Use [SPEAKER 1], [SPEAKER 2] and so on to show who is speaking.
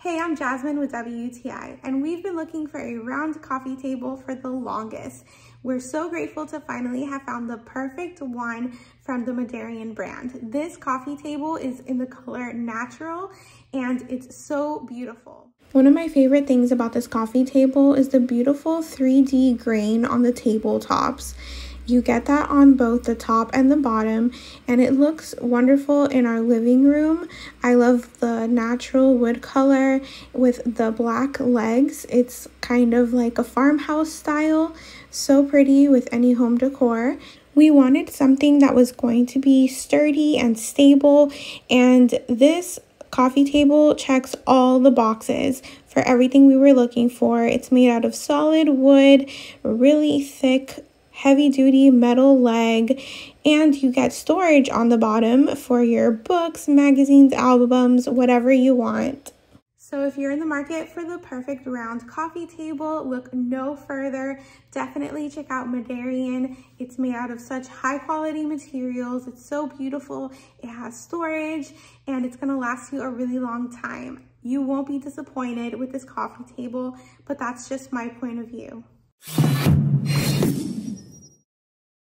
[SPEAKER 1] Hey, I'm Jasmine with WTI, and we've been looking for a round coffee table for the longest. We're so grateful to finally have found the perfect one from the MODERION brand. This coffee table is in the color natural, and it's so beautiful. One of my favorite things about this coffee table is the beautiful 3D grain on the tabletops. You get that on both the top and the bottom, and it looks wonderful in our living room. I love the natural wood color with the black legs. It's kind of like a farmhouse style. So pretty with any home decor. We wanted something that was going to be sturdy and stable, and this coffee table checks all the boxes for everything we were looking for. It's made out of solid wood, really thick, heavy-duty metal leg, and you get storage on the bottom for your books, magazines, albums, whatever you want. So if you're in the market for the perfect round coffee table, look no further. Definitely check out MODERION. It's made out of such high quality materials. It's so beautiful. It has storage, and it's gonna last you a really long time. You won't be disappointed with this coffee table, but that's just my point of view.